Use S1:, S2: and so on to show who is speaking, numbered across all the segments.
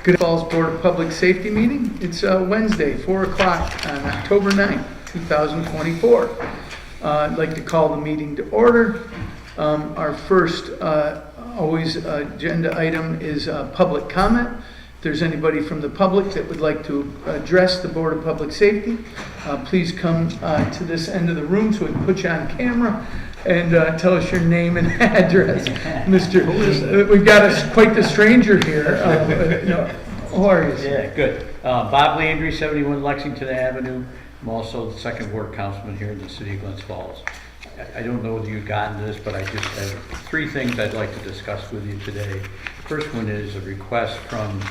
S1: Good Falls Board of Public Safety meeting. It's Wednesday, 4 o'clock on October 9th, 2024. I'd like to call the meeting to order. Our first always agenda item is public comment. If there's anybody from the public that would like to address the Board of Public Safety, please come to this end of the room so we can put you on camera and tell us your name and address. We've got quite the stranger here. How are you?
S2: Yeah, good. Bob Landry, 71 Lexington Avenue. I'm also the second ward councilman here in the city of Glens Falls. I don't know whether you've gotten this, but I just have three things I'd like to discuss with you today. The first one is a request from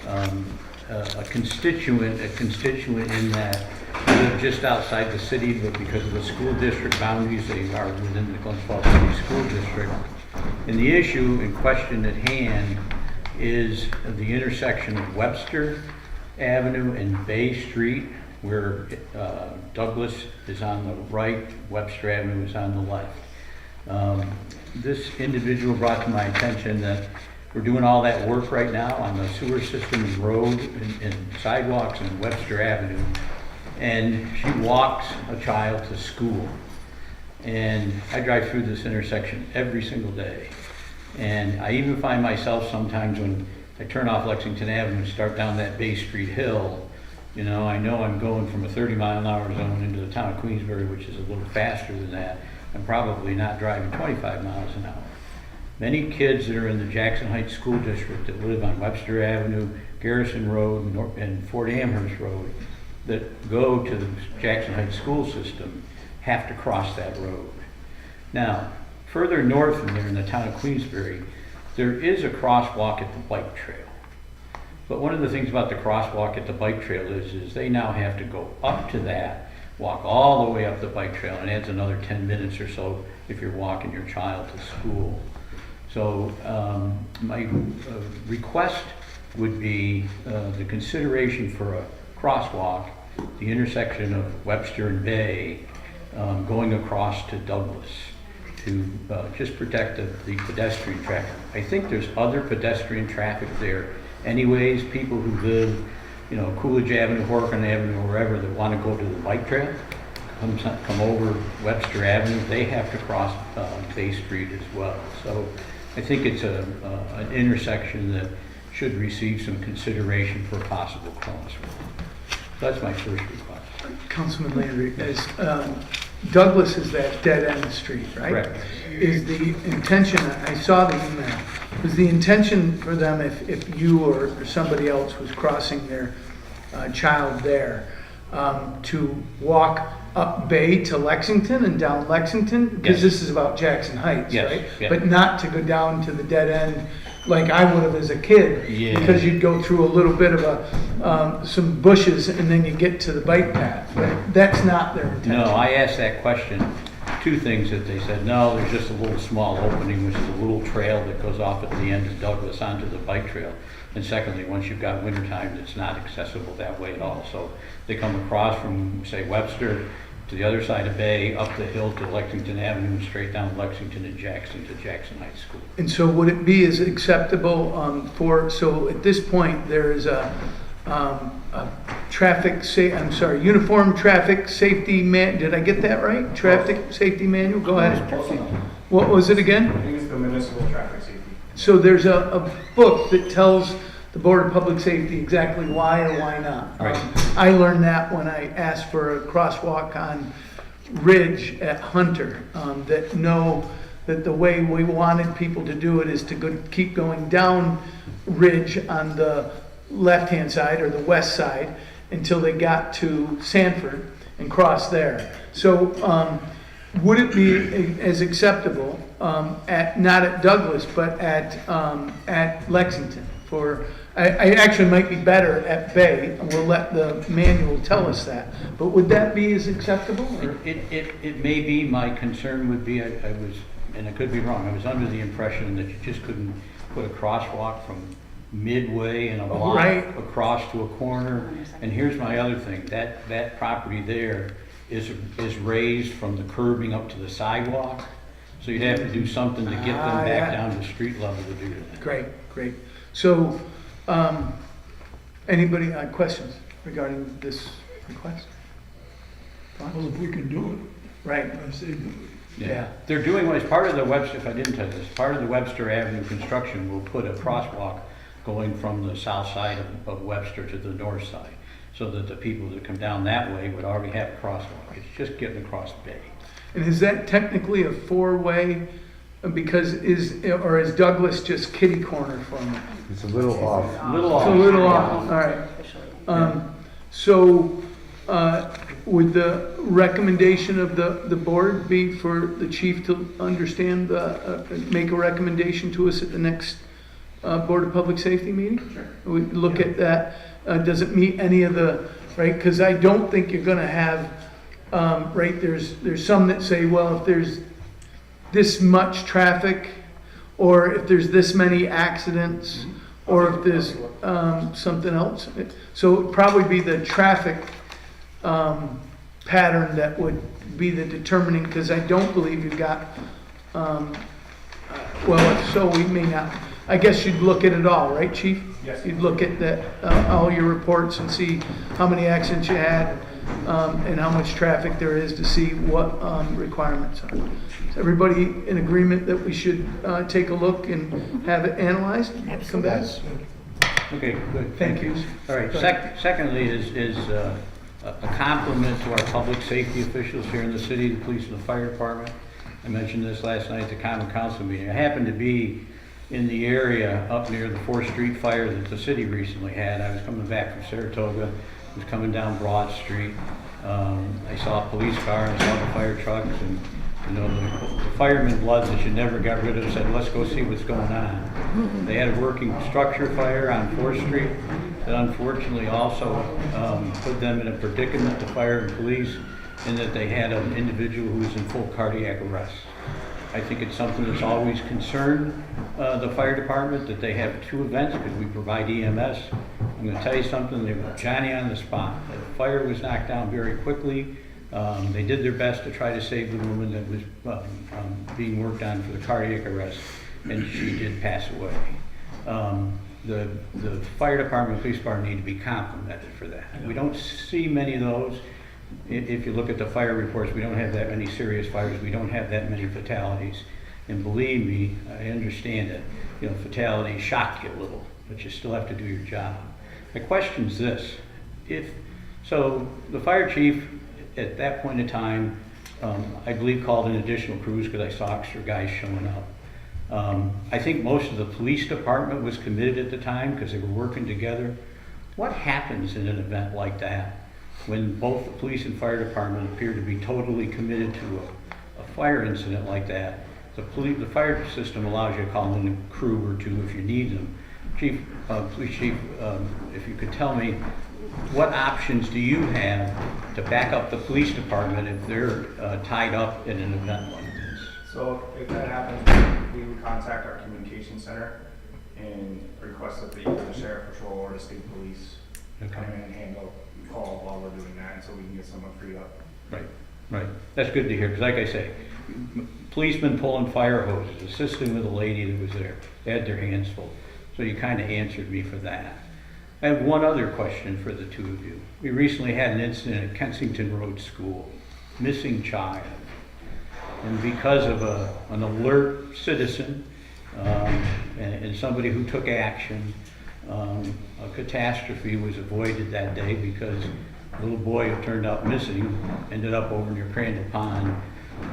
S2: a constituent in that we live just outside the city, but because of the school district boundaries, they are within the Glens Falls City School District. And the issue in question at hand is the intersection of Webster Avenue and Bay Street, where Douglas is on the right, Webster Avenue is on the left. This individual brought to my attention that we're doing all that work right now on the sewer system and road and sidewalks and Webster Avenue, and she walks a child to school. And I drive through this intersection every single day. And I even find myself sometimes when I turn off Lexington Avenue and start down that Bay Street hill, I know I'm going from a 30-mile-an-hour zone into the town of Queensbury, which is a little faster than that. I'm probably not driving 25 miles an hour. Many kids that are in the Jackson Heights School District that live on Webster Avenue, Garrison Road, and Fort Amherst Road that go to the Jackson Heights school system have to cross that road. Now, further north from there in the town of Queensbury, there is a crosswalk at the bike trail. But one of the things about the crosswalk at the bike trail is they now have to go up to that, walk all the way up the bike trail, and adds another 10 minutes or so if you're walking your child to school. So my request would be the consideration for a crosswalk, the intersection of Webster and Bay, going across to Douglas to just protect the pedestrian traffic. I think there's other pedestrian traffic there anyways, people who live, Coolidge Avenue, Horkin Avenue, wherever, that want to go to the bike trail, come over Webster Avenue, they have to cross Bay Street as well. So I think it's an intersection that should receive some consideration for a possible crosswalk. That's my first request.
S1: Councilman Landry, Douglas is that dead-end street, right?
S2: Correct.
S1: Is the intention, I saw the email, is the intention for them, if you or somebody else was crossing their child there, to walk up Bay to Lexington and down Lexington? Because this is about Jackson Heights, right?
S2: Yeah.
S1: But not to go down to the dead end like I would have as a kid, because you'd go through a little bit of some bushes and then you get to the bike path. But that's not their intention.
S2: No, I asked that question. Two things that they said, no, there's just a little small opening, which is a little trail that goes off at the end of Douglas onto the bike trail. And secondly, once you've got wintertime, it's not accessible that way at all. So they come across from, say, Webster to the other side of Bay, up the hill to Lexington Avenue, and straight down Lexington and Jackson to Jackson High School.
S1: And so would it be as acceptable so at this point there is a uniform traffic safety did I get that right? Traffic safety manual? Go ahead. What was it again?
S3: I think it's the municipal traffic safety.
S1: So there's a book that tells the Board of Public Safety exactly why or why not.
S2: Right.
S1: I learned that when I asked for a crosswalk on Ridge at Hunter, that the way we wanted people to do it is to keep going down Ridge on the left-hand side or the west side until they got to Sanford and cross there. So would it be as acceptable not at Douglas but at Lexington? I actually might be better at Bay, and we'll let the manual tell us that. But would that be as acceptable?
S2: It may be. My concern would be, I was, and I could be wrong, I was under the impression that you just couldn't put a crosswalk from midway in a block across to a corner. And here's my other thing, that property there is raised from the curbing up to the sidewalk. So you'd have to do something to get them back down to street level to do that.
S1: Great. So Anybody, questions regarding this request? Thoughts?
S4: Well, if we can do
S1: Right,
S4: it, I say do it.
S1: yeah.
S2: They're doing, as part of the Webster, if I didn't tell you this, part of the Webster Avenue construction will put a crosswalk going from the south side of Webster to the north side, so that the people that come down that way would already have a crosswalk. It's just getting across the bay.
S1: And is that technically a four-way? Because or is Douglas just kitty corner from it?
S5: It's a little off.
S2: Little
S1: It's a
S2: off.
S1: little off, all right. So, would the recommendation of the board be for the chief to understand, make a recommendation to us at the next Board of Public Safety meeting?
S3: Sure.
S1: We look at that, does it meet any of the, right, because I don't think you're gonna have, right, there's some that say, well, if there's this much traffic, or if there's this many accidents, or if there's something else. So it'd probably be the traffic pattern that would be the determining, because I don't believe you've got, well, if so, we may not. I guess you'd look at it all, right, chief?
S3: Yes.
S1: You'd look at that, all your reports and see how many accidents you had, and how much traffic there is to see what requirements are. Is everybody in agreement that we should take a look and have it analyzed? Come back?
S2: Okay, good.
S1: Thank you.
S2: All right, secondly is a compliment to our public safety officials here in the city, the police and the fire department. I mentioned this last night at the common council meeting. I happened to be in the area up near the 4th Street fire that the city recently had. I was coming back from Saratoga, was coming down Broad Street. I saw a police car, I saw the fire trucks, and the firemen blood that you never got rid of said, let's go see what's going on. They had a working structure fire on 4th Street that unfortunately also put them in a predicament, the fire and police, in that they had an individual who was in full cardiac arrest. I think it's something that's always concerned the fire department, that they have 2 events, because we provide EMS. I'm going to tell you something, they were Johnny on the spot. The fire was knocked down very quickly. They did their best to try to save the woman that was being worked on for the cardiac arrest, and she did pass away. The fire department, police department need to be complimented for that. We don't see many of those. If you look at the fire reports, we don't have that many serious fires. We don't have that many fatalities. And believe me, I understand it. Fatalities shock you a little, but you still have to do your job. My question is this: so the fire chief at that point in time, I believe called in additional crews because I saw extra guys showing up. I think most of the police department was committed at the time because they were working together. What happens in an event like that when both the police and fire department appear to be totally committed to a fire incident like that? The fire system allows you to call in a crew or 2 if you need them. Police chief, if you could tell me, what options do you have to back up the police department if they're tied up in an event like this?
S3: So if that happens, we would contact our communication center and request that either the sheriff patrol or the state police come in and handle the call while we're doing that, so we can get someone freed up.
S2: Right. That's good to hear, because like I say, policemen pulling fire hoses, assisting with a lady that was there. They had their hands full. So you kind of answered me for that. I have one other question for the 2 of you. We recently had an incident at Kensington Road School, missing child. And because of an alert citizen and somebody who took action, a catastrophe was avoided that day because a little boy who turned out missing ended up over near Crandall Pond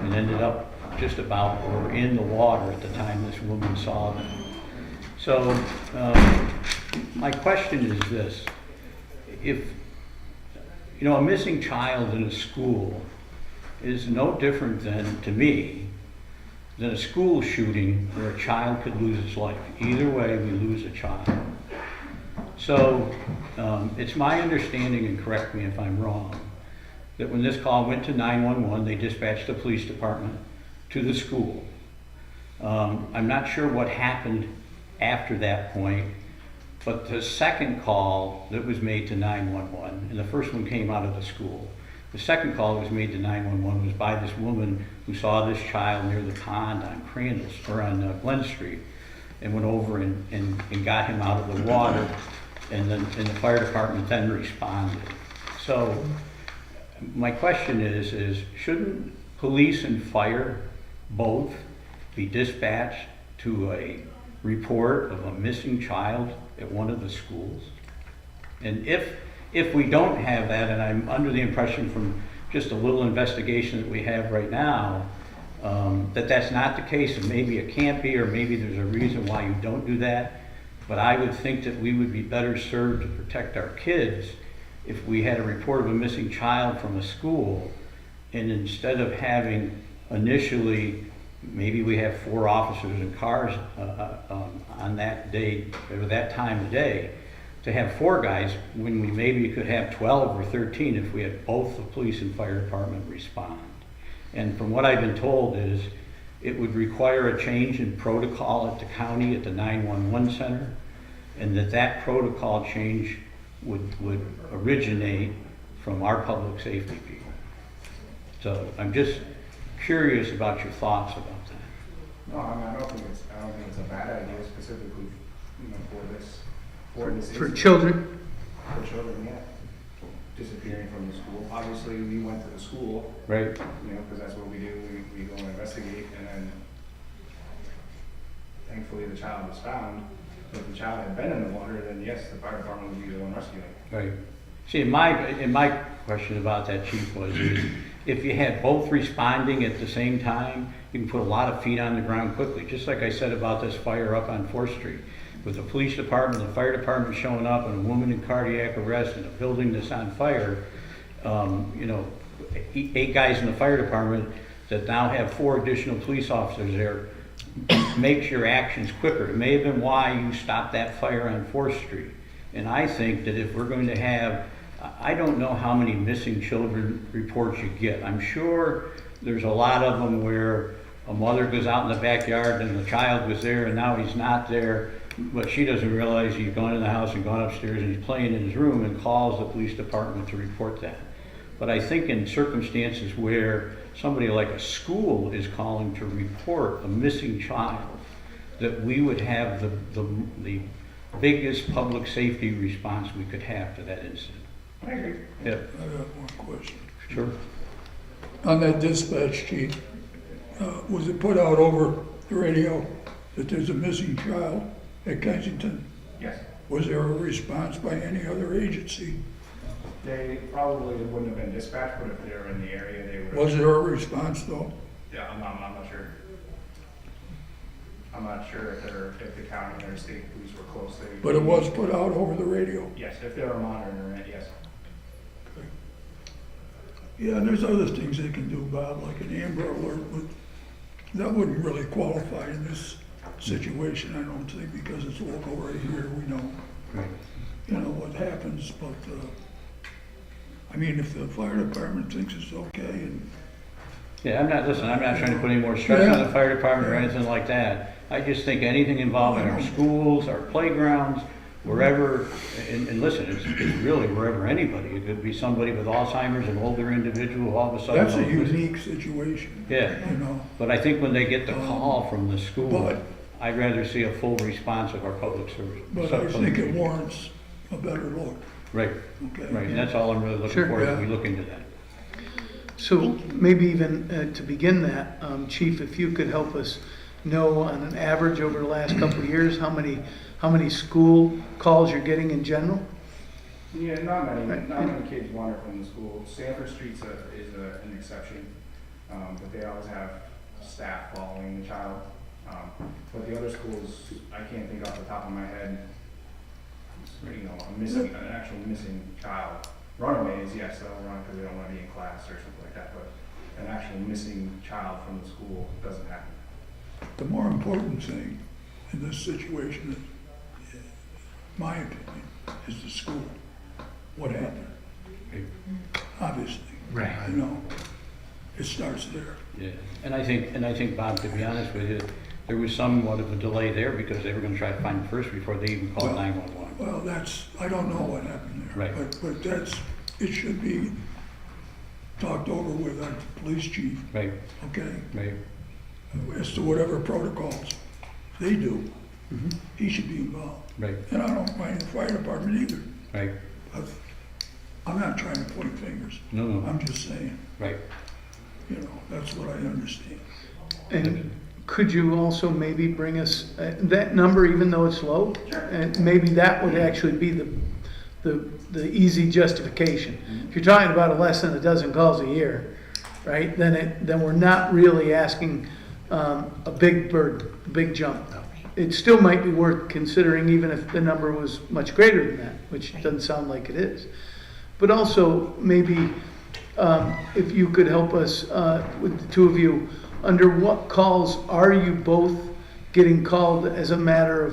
S2: and ended up just about or in the water at the time this woman saw them. So my question is this: if a missing child in a school is no different than, to me, than a school shooting where a child could lose his life. Either way, we lose a child. So it's my understanding, and correct me if I'm wrong, that when this call went to 911, they dispatched the police department to the school. I'm not sure what happened after that point, but the second call that was made to 911, and the first one came out of the school, the second call that was made to 911 was by this woman who saw this child near the pond on Glens Street, and went over and got him out of the water and the fire department then responded. So my question is shouldn't police and fire both be dispatched to a report of a missing child at one of the schools? And if we don't have that, and I'm under the impression from just a little investigation that we have right now, that that's not the case, and maybe it can't be, or maybe there's a reason why you don't do that, but I would think that we would be better served to protect our kids if we had a report of a missing child from a school, and instead of having initially, maybe we have 4 officers in cars on that day, or that time of day, to have 4 guys when we maybe could have 12 or 13 if we had both the police and fire department respond. And from what I've been told is it would require a change in protocol at the county, at the 911 center, and that protocol change would originate from our public safety people. So I'm just curious about your thoughts about that.
S3: No, I mean, I don't think it's a bad idea specifically, for this
S1: For
S3: instance.
S1: children?
S3: For children, yeah. Disappearing from the school. Obviously, we went to the school,
S2: Right?
S3: because that's what we do. We go and investigate, and then thankfully the child was found. But if the child had been in the water, then yes, the fire department would be the one rescuing.
S2: Right. See, my question about that, Chief, was is if you had both responding at the same time, you can put a lot of feet on the ground quickly. Just like I said about this fire up on 4th Street. With the police department, the fire department showing up, and a woman in cardiac arrest in a building that's on fire, 8 guys in the fire department that now have 4 additional police officers there makes your actions quicker. It may have been why you stopped that fire on 4th Street. And I think that if we're going to have, I don't know how many missing children reports you get. I'm sure there's a lot of them where a mother goes out in the backyard and the child was there and now he's not there, but she doesn't realize he's gone in the house and gone upstairs and he's playing in his room and calls the police department to report that. But I think in circumstances where somebody like a school is calling to report a missing child, that we would have the biggest public safety response we could have to that incident.
S3: I agree.
S2: Yeah,
S4: I got one question.
S2: sure.
S4: On that dispatch sheet, was it put out over the radio that there's a missing child at Kensington?
S3: Yes.
S4: Was there a response by any other agency?
S3: They probably wouldn't have been dispatched, but if they were in the area, they would.
S4: Was there a response though?
S3: Yeah, I'm not sure. I'm not sure if the county or state police were close.
S4: But it was put out over the radio?
S3: Yes, if they were monitoring it, yes.
S4: Yeah, and there's other things they can do, Bob, like an Amber Alert, but that wouldn't really qualify in this situation, I don't think, because it's local right here, we know,
S2: Right.
S4: what happens, but, I mean, if the fire department thinks it's okay, and
S2: Yeah, I'm not trying to put any more stress on the fire department or anything like that. I just think anything involving our schools, our playgrounds, wherever, and listen, it's really wherever anybody. It could be somebody with Alzheimer's, an older individual, who all of a sudden.
S4: that's a unique situation.
S2: Yeah. But I think when they get the call from the school,
S4: But-
S2: I'd rather see a full response of our public service.
S4: But I think it warrants a better look,
S2: Right,
S4: okay?
S2: right, and that's all I'm really looking
S1: Sure.
S2: for, is
S4: Yeah.
S2: we look into that.
S1: So maybe even to begin that, Chief, if you could help us know on an average over the last couple of years, how many school calls you're getting in general?
S3: Yeah, not many.
S1: Right.
S3: Not many kids wander from the school. Sanford Street's an exception, but they always have staff following the child. But the other schools, I can't think off the top of my head. An actual missing child. Runaways, yes, they'll run because they don't want to be in class or something like that. But an actual missing child from the school doesn't happen.
S4: The more important thing in this situation, in my opinion, is the school. What happened? Obviously.
S2: Right.
S4: It starts there.
S2: Yeah, and I think, Bob, to be honest with you, there was somewhat of a delay there because they were gonna try to find him first before they even called
S4: Well,
S2: 911.
S4: Well, I don't know what happened there.
S2: Right.
S4: But it should be talked over with our police chief,
S2: Right,
S4: okay?
S2: right,
S4: As to whatever protocols they do, He should be involved.
S2: Right,
S4: And I don't mind the fire department either.
S2: right,
S4: But I'm not trying to point fingers.
S2: no,
S4: I'm just saying,
S2: right.
S4: you know, that's what I understand.
S1: And could you also maybe bring us that number, even though it's low? And maybe that would actually be the easy justification. If you're talking about less than a dozen calls a year, right, then we're not really asking a big burden, a big jump. It still might be worth considering even if the number was much greater than that, which doesn't sound like it is. But also maybe if you could help us with the two of you, under what calls are you both getting called as a matter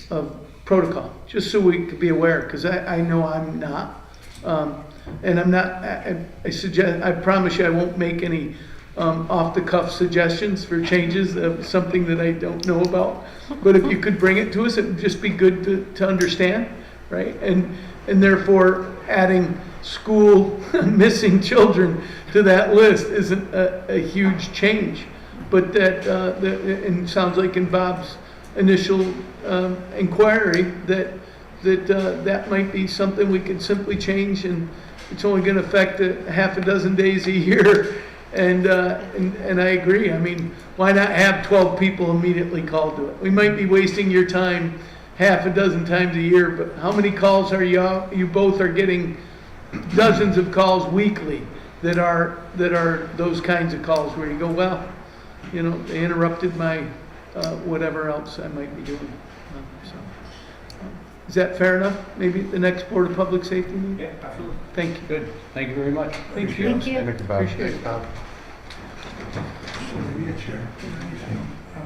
S1: of protocol? Just so we could be aware, because I know I'm not. And I'm not, I promise you I won't make any off-the-cuff suggestions for changes of something that I don't know about. But if you could bring it to us, it would just be good to understand, right? And therefore, adding school missing children to that list isn't a huge change. But that, and it sounds like in Bob's initial inquiry, that might be something we could simply change, and it's only going to affect half a dozen days a year. And I agree. I mean, why not have 12 people immediately called to it? We might be wasting your time half a dozen times a year, but how many calls are you both are getting? Dozens of calls weekly that are those kinds of calls where you go, well, you know, they interrupted my whatever else I might be doing. Is that fair enough? Maybe the next Board of Public Safety meeting?
S3: Yeah, absolutely.
S1: Thank you.
S2: Good, thank you very much.
S1: Thank you.
S5: Thank you.
S1: Appreciate it.
S4: So maybe a chair, anything on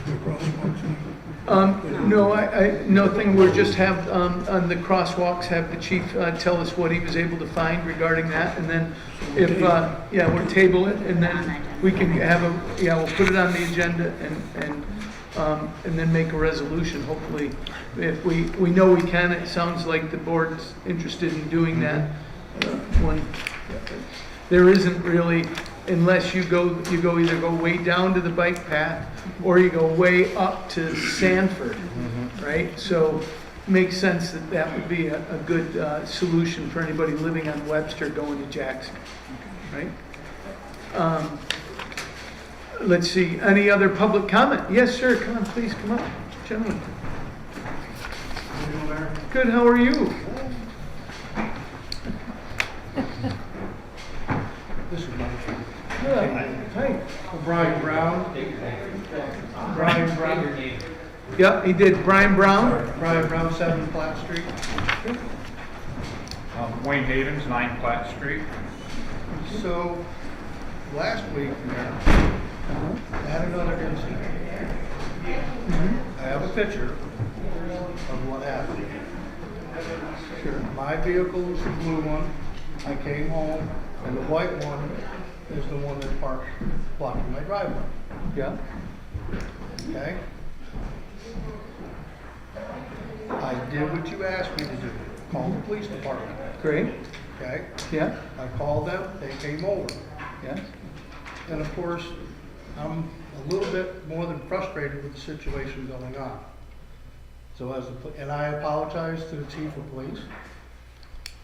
S4: the crosswalks.
S1: No, nothing. We'll just have, on the crosswalks, have the chief tell us what he was able to find regarding that. And then if, we'll table it, and then we can have we'll put it on the agenda and then make a resolution, hopefully. If we know we can, it sounds like the board's interested in doing that. There isn't really, unless you either go way down to the bike path or you go way up to Sanford, right? So makes sense that would be a good solution for anybody living on Webster going to Jackson, right? Let's see, any other public comment? Yes, sir, come on, please, come on, gentlemen. Good, how are you?
S6: This is my turn.
S1: Good, hi.
S6: Brian Brown. Brian Brown.
S1: Yep, he did, Brian Brown.
S6: Brian Brown, 7 Platt Street.
S3: Wayne Havens, 9 Platt Street.
S6: So, last week, Mayor, I had another incident. I have a picture of what happened. Sure. My vehicle was the blue one. I came home, and the white one is the one that parked blocking my driveway.
S1: Yeah,
S6: Okay? I did what you asked me to do. Call the police department.
S1: great,
S6: Okay?
S1: yeah,
S6: I called them, they came over.
S1: yeah,
S6: And of course, I'm a little bit more than frustrated with the situation going on. So and I apologize to the chief of police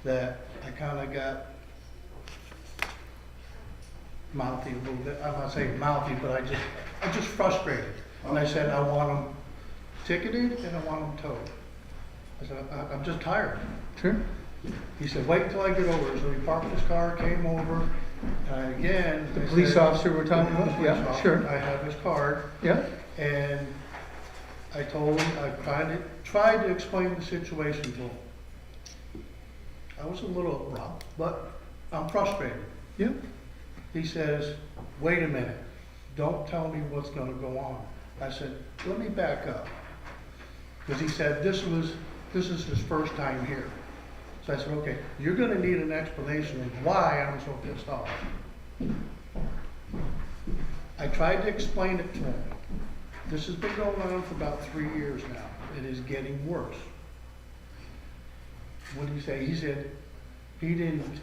S6: that I kind of got mouthy a little bit. I'm not saying mouthy, but I'm just frustrated. And I said, I want them ticketed and I want them towed. I said, I'm just tired.
S1: sure,
S6: He said, wait until I get over. So he parked his car, came over, and again.
S1: the
S6: I
S1: police
S6: said-
S1: officer we're talking about,
S6: Police
S1: yeah,
S6: officer.
S1: sure,
S6: I have his card,
S1: yeah,
S6: and I told him, I tried to explain the situation to him. I was a little abrupt, but I'm frustrated.
S1: yeah,
S6: He says, wait a minute, don't tell me what's gonna go on. I said, let me back up. Because he said this is his first time here. So I said, okay, you're gonna need an explanation of why I'm so pissed off. I tried to explain it to him. This has been going on for about 3 years now. It is getting worse. What did he say? He said he didn't,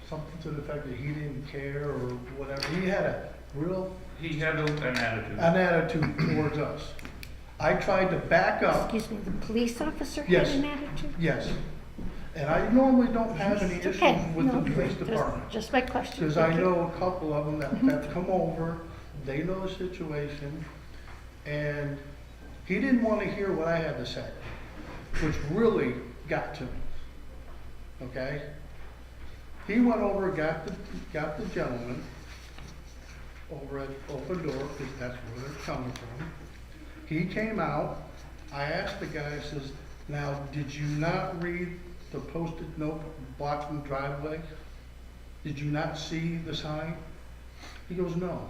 S6: something to the effect that he didn't care or whatever. He had a real
S3: He had an attitude.
S6: an attitude towards us. I tried to back up.
S5: Excuse me, the police officer had
S6: Yes.
S5: an attitude?
S6: Yes. And I normally don't have any issues
S5: Okay,
S6: with
S5: no,
S6: the police
S5: just-
S6: department.
S5: Just my question.
S6: Because I
S5: Thank you.
S6: know a couple of them that have come over, they know the situation, and he didn't want to hear what I had to say, which really got to me. Okay? He went over, got the gentleman over at Open Door, because that's where they're coming from. He came out, I asked the guy, I says, now, did you not read the posted note blocking driveway? Did you not see the sign? He goes, no.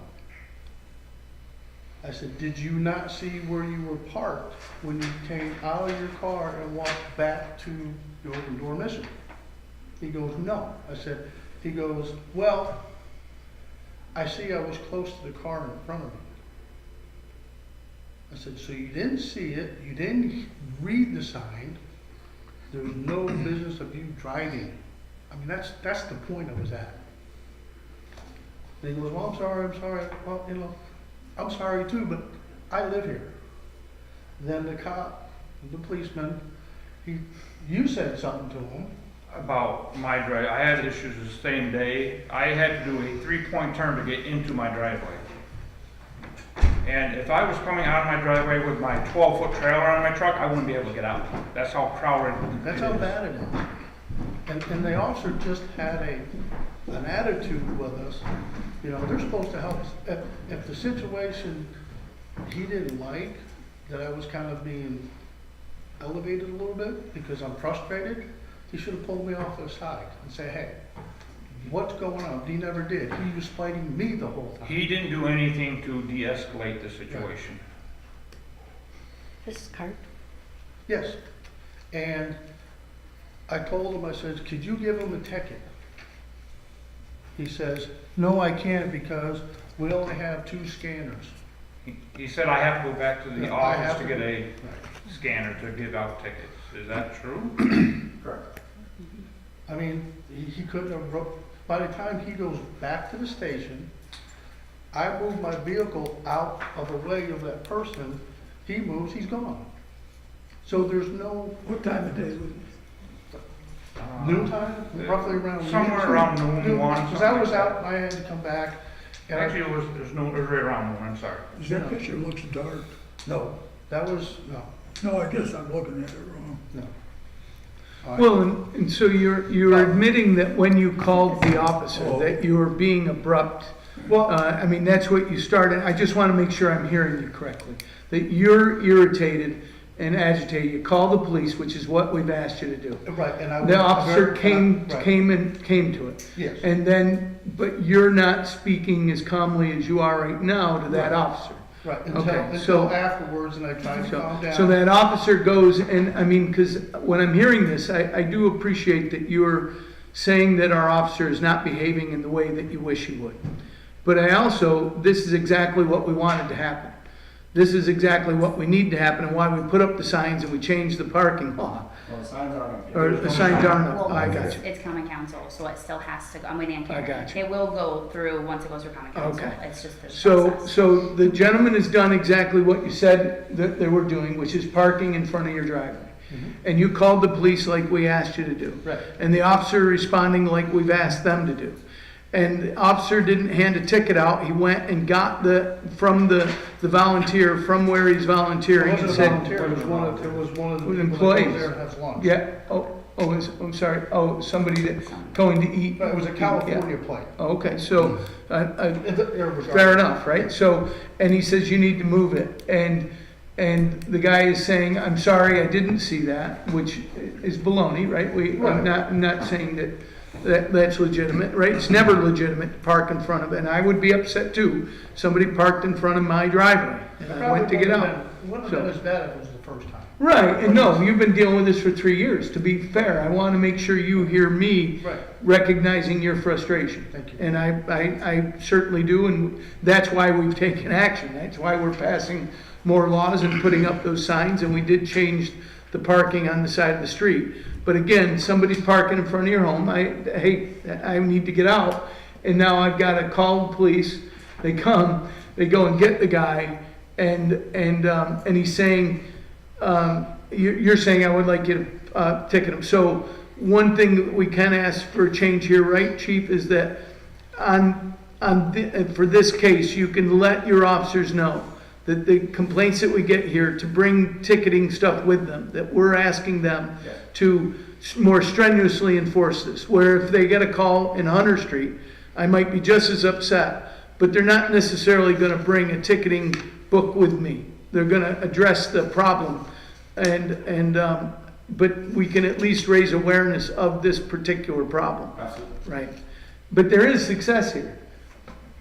S6: I said, did you not see where you were parked when you came out of your car and walked back to the Open Door Mission? He goes, no. I said, he goes, well, I see I was close to the car in front of me. I said, so you didn't see it, you didn't read the sign, there was no business of you driving. I mean, that's the point I was at. And he goes, well, I'm sorry. Well, you know, I'm sorry too, but I live here. Then the cop, the policeman, you said something to him.
S7: About my drive, I had issues the same day. I had to do a 3-point turn to get into my driveway. And if I was coming out of my driveway with my 12-foot trailer on my truck, I wouldn't be able to get out. That's how crowded
S6: That's
S7: it
S6: how
S7: is.
S6: bad it is. And the officer just had an attitude with us. You know, they're supposed to help us. If the situation he didn't like, that I was kind of being elevated a little bit because I'm frustrated, he should have pulled me off to the side and say, hey, what's going on? He never did. He was fighting me the whole time.
S7: He didn't do anything to de-escalate the situation.
S5: This is Cart.
S6: Yes. And I told him, I said, could you give him a ticket? He says, no, I can't because we only have 2 scanners.
S7: He said I have to go back to the
S6: Yeah, I have
S7: office to
S6: to
S7: get a
S6: Right.
S7: scanner to give out tickets. Is that true?
S6: Correct. I mean, he couldn't have, by the time he goes back to the station, I move my vehicle out of the way of that person, he moves, he's gone. So there's no
S4: What time of day was it?
S6: noontime, roughly around.
S7: Somewhere around noon, 1,
S6: Because I was out and I had to come back. And
S7: Actually, it was right around noon, I'm sorry.
S4: That picture looks dark.
S6: No, that was, no,
S4: No, I guess I'm looking at it wrong.
S6: no.
S1: Well, and so you're admitting that when you called the officer, that you were being abrupt.
S6: Well,
S1: I mean, that's what you started. I just want to make sure I'm hearing you correctly. That you're irritated and agitated. You call the police, which is what we've asked you to do.
S6: right, and I.
S1: The officer came
S6: Right.
S1: came to it.
S6: Yes.
S1: And then, but you're not speaking as calmly as you are right now to that
S6: Right.
S1: officer.
S6: Right,
S1: Okay,
S6: until
S1: so-
S6: afterwards, and I tried to calm down.
S1: So that officer goes, and I mean, because when I'm hearing this, I do appreciate that you're saying that our officer is not behaving in the way that you wish he would. But I also, this is exactly what we wanted to happen. This is exactly what we need to happen and why we put up the signs and we changed the parking law.
S3: Well, the signs aren't up yet.
S1: Or the signs aren't up.
S8: Well,
S1: I got
S8: it's,
S1: you.
S8: it's common council, so it still has to go, I'm waiting on Karen.
S1: I got you.
S8: It will go through once it goes through common council,
S1: Okay.
S8: it's just this
S1: So,
S8: process.
S1: so the gentleman has done exactly what you said that they were doing, which is parking in front of your driveway. And you called the police like we asked you to do.
S6: Right.
S1: And the officer responding like we've asked them to do. And the officer didn't hand a ticket out, he went and got from the volunteer, from where he's
S6: It
S1: volunteering, and
S6: wasn't a
S1: said,
S6: volunteer, it was one of the
S1: Was
S6: people that goes
S1: employees.
S6: there and has lunch.
S1: yeah, I'm sorry, somebody that's going to eat.
S6: But it was a California plane.
S1: Yeah. Okay, so,
S6: Fair
S1: fair enough, right? So, and he says you need to move it, and the guy is saying, I'm sorry, I didn't see that, which is baloney, right?
S6: Right.
S1: I'm not saying that's legitimate, right? It's never legitimate to park in front of it, and I would be upset too. Somebody parked in front of my driveway, and I went to get out.
S6: It wouldn't have been as bad if it was the first time.
S1: Right, and no, you've been dealing with this for 3 years. To be fair, I want to make sure you hear me
S6: Right.
S1: recognizing your frustration.
S6: Thank you.
S1: And I certainly do, and that's why we've taken action. That's why we're passing more laws and putting up those signs, and we did change the parking on the side of the street. But again, somebody's parking in front of your home, I need to get out, and now I've got to call the police. They come, they go and get the guy, and he's saying, you're saying I would like you to ticket him. So one thing that we can ask for a change here, right, Chief, is that for this case, you can let your officers know that the complaints that we get here, to bring ticketing stuff with them, that we're asking them to more strenuously enforce this. Where if they get a call in Hunter Street, I might be just as upset, but they're not necessarily going to bring a ticketing book with me. They're going to address the problem, but we can at least raise awareness of this particular problem.
S3: Absolutely.
S1: Right. But there is success here.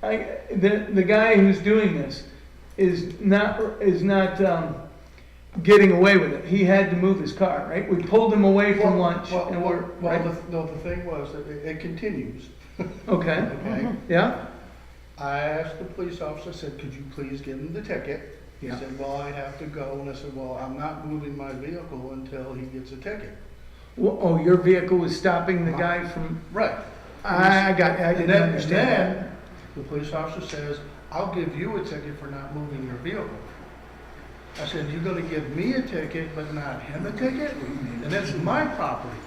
S1: The guy who's doing this is not getting away with it. He had to move his car, right? We pulled him away from lunch. And we're, right?
S6: The thing was that it continues.
S1: Okay.
S6: Okay.
S1: Yeah?
S6: I asked the police officer, I said, could you please give him the ticket? He
S1: Yeah.
S6: said, well, I have to go, and I said, well, I'm not moving my vehicle until he gets a ticket.
S1: Well, oh, your vehicle was stopping the guy from,
S6: Right.
S1: I
S6: And
S1: didn't
S6: then
S1: understand
S6: the police officer says, I'll give you a ticket for not moving your vehicle. I said, you're gonna give me a ticket, but not him a ticket? And that's my property.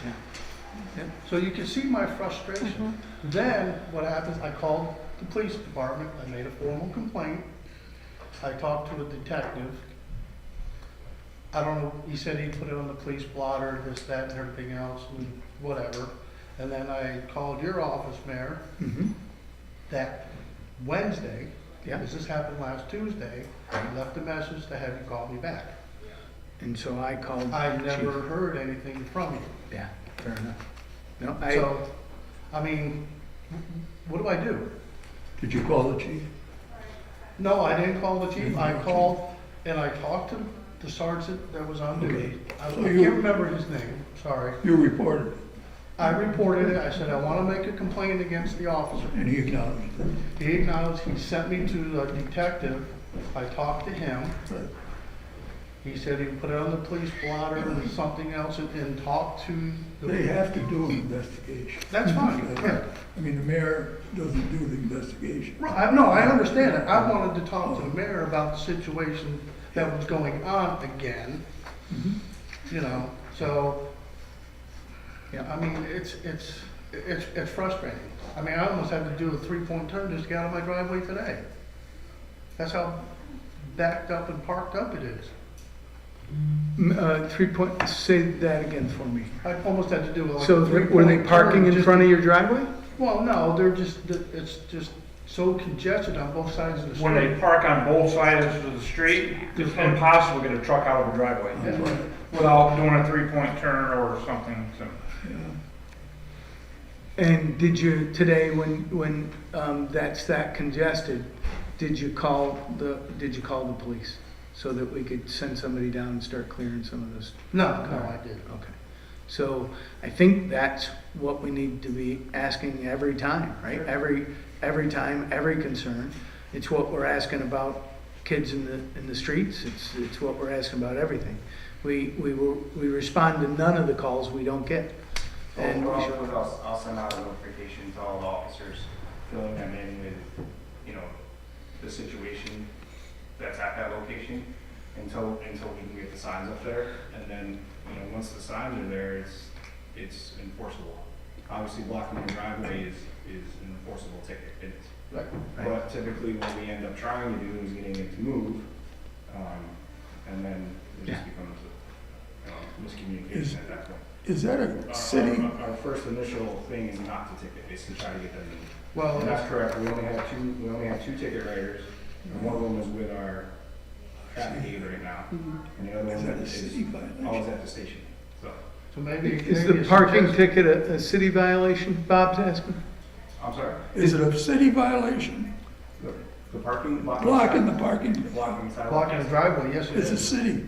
S1: Yeah. Yeah.
S6: So you can see my frustration. Then, what happens, I called the police department, I made a formal complaint. I talked to a detective. I don't know, he said he put it on the police blotter, this, that, and everything else, and whatever. And then I called your office, Mayor,
S1: that.
S6: that Wednesday,
S1: Yeah.
S6: because this happened last Tuesday, I left a message to have you call me back.
S1: And so I called.
S6: I
S1: the
S6: never
S1: chief.
S6: heard anything from you.
S1: Yeah, fair enough. No,
S6: So, I mean, what do I do?
S4: Did you call the chief?
S6: No, I didn't call the chief. I called and I talked to the sergeant that was on duty. I
S4: So
S6: can't
S4: you-
S6: remember his name, sorry.
S4: You reported it,
S6: I reported it. I said, I want to make a complaint against the officer.
S4: and he acknowledged it.
S6: He acknowledged, he sent me to a detective. I talked to him.
S4: Right.
S6: He said he put it on the police blotter and something else and talked to
S4: They
S6: the.
S4: have to do an investigation.
S6: That's fine, yeah.
S4: I mean, the mayor doesn't do the investigation.
S6: Right, no, I understand it. I wanted to talk to the mayor about the situation that was going on again. You know, so,
S1: Yeah.
S6: I mean, it's frustrating. I mean, I almost had to do a 3-point turn just to get out of my driveway today. That's how backed up and parked up it is.
S1: 3 point, say that again for me.
S6: I almost had to do like
S1: So
S6: a 3-point
S1: were they
S6: turn
S1: parking in
S6: just
S1: front
S6: to-
S1: of your driveway?
S6: Well, no, it's just so congested on both sides of the
S7: When they
S6: street.
S7: park on both sides of the street, it's impossible to get a truck out of a driveway
S6: Yeah.
S7: without doing a 3-point turn or something. So
S1: And did you, today, when that's that congested, did you call the police? So that we could send somebody down and start clearing some of this?
S6: No, I did.
S1: Okay. So I think that's what we need to be asking every time, right? Every time, every concern. It's what we're asking about kids in the streets. It's what we're asking about everything. We respond to none of the calls we don't get. And we should-
S3: I'll send out a notification to all the officers, filling them in with, the situation that's at that location until we can get the signs up there. And then, once the signs are there, it's enforceable. Obviously, blocking the driveway is an enforceable ticket.
S6: Right.
S3: But typically what we end up trying to do is getting it to move, and then it just becomes miscommunication at that point.
S4: Is that a city?
S3: Our first initial thing is not to ticket, it's to try to get them to move.
S6: Well,
S3: And that's correct, we only have two ticket writers, and one of them is with our traffic aid right now, and the other
S4: Is
S3: one
S4: that a
S3: is
S4: city violation?
S3: always at the station, so.
S6: so maybe.
S1: Is
S6: maybe
S1: the
S6: a
S1: parking
S6: suggestion-
S1: ticket a city violation, Bob's asking?
S3: I'm sorry,
S4: Is it a city violation?
S3: the parking.
S4: Blocking the parking,
S3: Blocking sidewalk.
S6: Blocking the driveway, yes, it
S4: it's a
S6: is.
S4: city.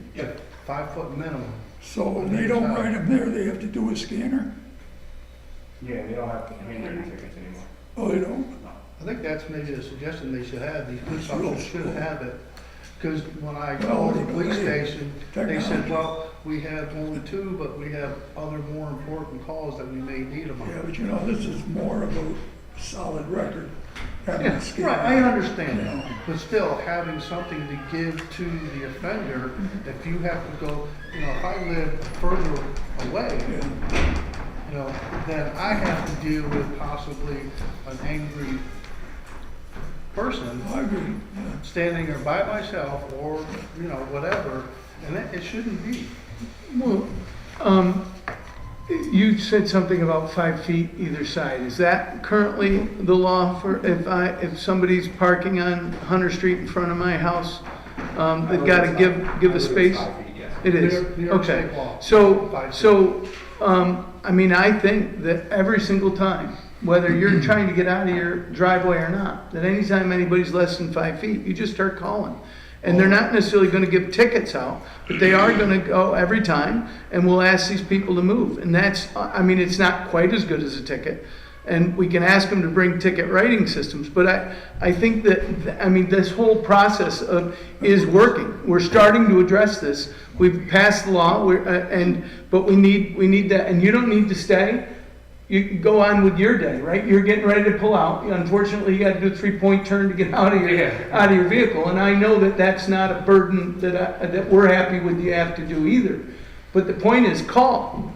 S6: 5-foot minimum.
S4: So when they don't write them there, they have to do a scanner?
S3: Yeah, they don't have handwritten tickets anymore.
S4: Oh, they don't?
S6: I think that's maybe a suggestion they should have, these police
S4: That's real
S6: officers should
S4: slow.
S6: have it. Because when I
S4: Well,
S6: called the
S4: they-
S6: police station, they said,
S4: Technology.
S6: well, we have only 2, but we have other more important calls that we may need them
S4: Yeah,
S6: on.
S4: but this is more of a solid record. having a scale.
S6: Right, I understand that, but still, having something to give to the offender, if you have to go, if I live further away, then I have to deal with possibly an angry person
S4: I agree,
S6: standing there by myself or, whatever, and it shouldn't be.
S1: Well, you said something about 5 feet either side. Is that currently the law for if somebody's parking on Hunter Street in front of my house, they've got to give a space?
S3: 5 feet, yes.
S1: It is,
S6: New York
S1: okay.
S6: State law.
S1: So,
S6: 5 feet.
S1: I mean, I think that every single time, whether you're trying to get out of your driveway or not, that anytime anybody's less than 5 feet, you just start calling. And they're not necessarily gonna give tickets out, but they are gonna go every time, and we'll ask these people to move. And that's, I mean, it's not quite as good as a ticket. And we can ask them to bring ticket writing systems, but I think that, I mean, this whole process is working. We're starting to address this. We've passed the law, but we need that, and you don't need to stay. You can go on with your day, right? You're getting ready to pull out. Unfortunately, you got to do a 3-point turn to get out of your vehicle. And I know that that's not a burden that we're happy with you have to do either. But the point is, call